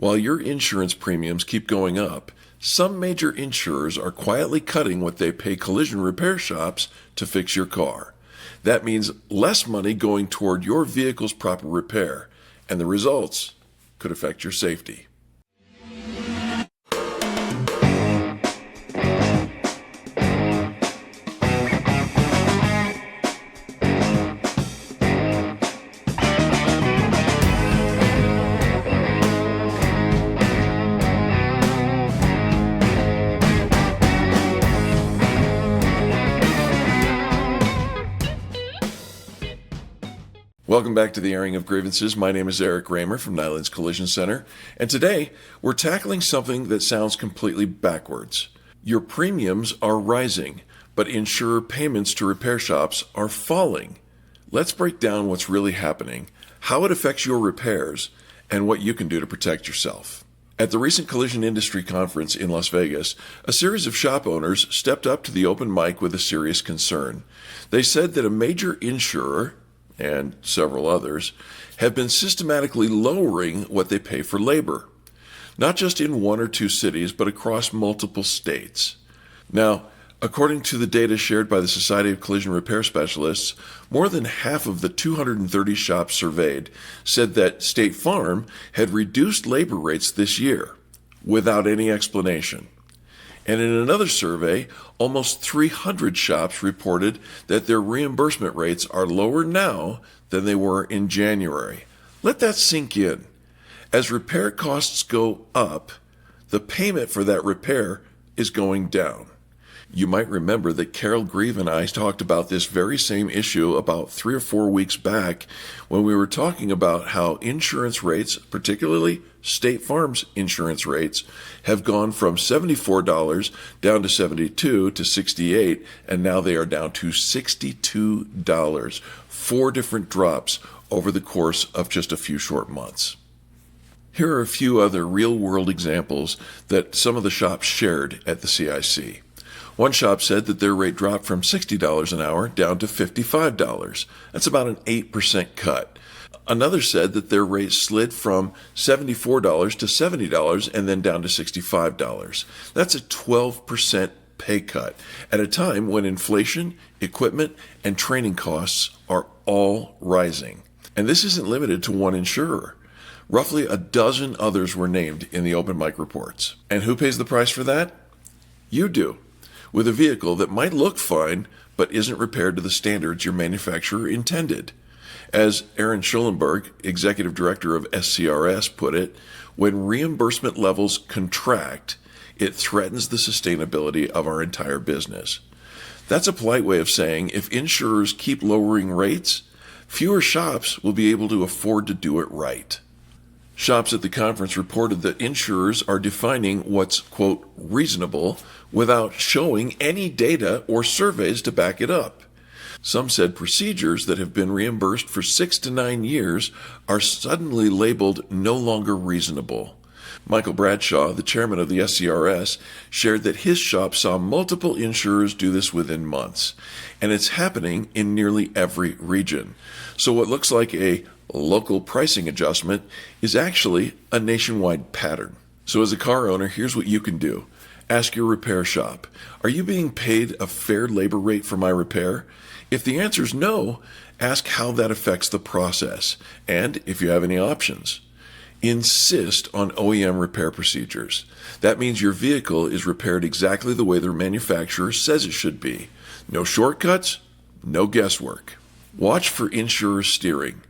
While your insurance premiums keep going up, some major insurers are quietly cutting what they pay collision repair shops to fix your car. That means less money going toward your vehicle's proper repair, and the results could affect your safety. Welcome back to the Airing of Grievances. My name is Eric Raymer from Nylund's Collision Center, and today we're tackling something that sounds completely backwards. Your premiums are rising, but insurer payments to repair shops are falling. Let's break down what's really happening, how it affects your repairs, and what you can do to protect yourself. At the recent Collision Industry Conference in Las Vegas, a series of shop owners stepped up to the open mic with a serious concern. They said that a major insurer, and several others, have been systematically lowering what they pay for labor, not just in one or two cities, but across multiple states. Now, according to the data shared by the Society of Collision Repair Specialists, more than half of the 230 shops surveyed said that State Farm had reduced labor rates this year without any explanation. And in another survey, almost 300 shops reported that their reimbursement rates are lower now than they were in January. Let that sink in. As repair costs go up, the payment for that repair is going down. You might remember that Carol Grieve and I talked about this very same issue about 3 or 4 weeks back when we were talking about how insurance rates, particularly State Farm's insurance rates, have gone from $74 down to $72 to $68, and now they are down to $62. 4 different drops over the course of just a few short months. Here are a few other real-world examples that some of the shops shared at the CIC. One shop said that their rate dropped from $60 an hour down to $55. That's about an 8% cut. Another said that their rate slid from $74 to $70 and then down to $65. That's a 12% pay cut at a time when inflation, equipment, and training costs are all rising. And this isn't limited to one insurer. Roughly a dozen others were named in the open mic reports. And who pays the price for that? You do, with a vehicle that might look fine but isn't repaired to the standards your manufacturer intended. As Aaron Schulenberg, executive director of SCRS, put it, when reimbursement levels contract, it threatens the sustainability of our entire business. That's a polite way of saying if insurers keep lowering rates, fewer shops will be able to afford to do it right. Shops at the conference reported that insurers are defining what's, quote, reasonable without showing any data or surveys to back it up. Some said procedures that have been reimbursed for 6 to 9 years are suddenly labeled no longer reasonable. Michael Bradshaw, the chairman of the SCRS, shared that his shop saw multiple insurers do this within months, and it's happening in nearly every region. So what looks like a local pricing adjustment is actually a nationwide pattern. So as a car owner, here's what you can do. Ask your repair shop, are you being paid a fair labor rate for my repair? If the answer is no, ask how that affects the process, and if you have any options. Insist on OEM repair procedures. That means your vehicle is repaired exactly the way the manufacturer says it should be. No shortcuts, no guesswork. Watch for insurer steering.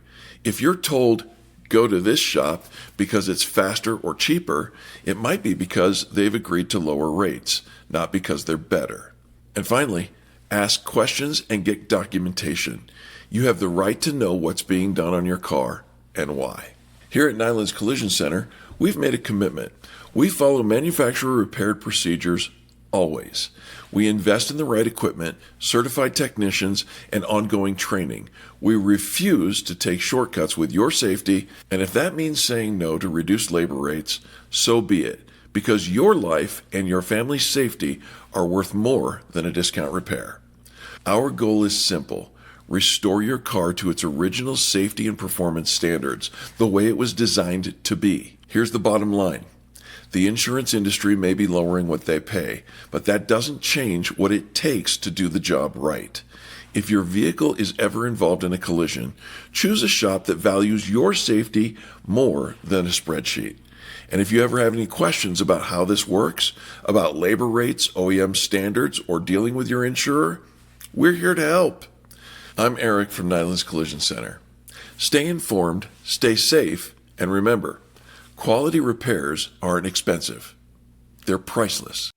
If you're told, go to this shop because it's faster or cheaper, it might be because they've agreed to lower rates, not because they're better. And finally, ask questions and get documentation. You have the right to know what's being done on your car and why. Here at Nylund's Collision Center, we've made a commitment. We follow manufacturer-repaired procedures always. We invest in the right equipment, certified technicians, and ongoing training. We refuse to take shortcuts with your safety, and if that means saying no to reduced labor rates, so be it, because your life and your family's safety are worth more than a discount repair. Our goal is simple. Restore your car to its original safety and performance standards, the way it was designed to be. Here's the bottom line. The insurance industry may be lowering what they pay, but that doesn't change what it takes to do the job right. If your vehicle is ever involved in a collision, choose a shop that values your safety more than a spreadsheet. And if you ever have any questions about how this works, about labor rates, OEM standards, or dealing with your insurer, we're here to help. I'm Eric from Nylund's Collision Center. Stay informed, stay safe, and remember, quality repairs aren't expensive. They're priceless.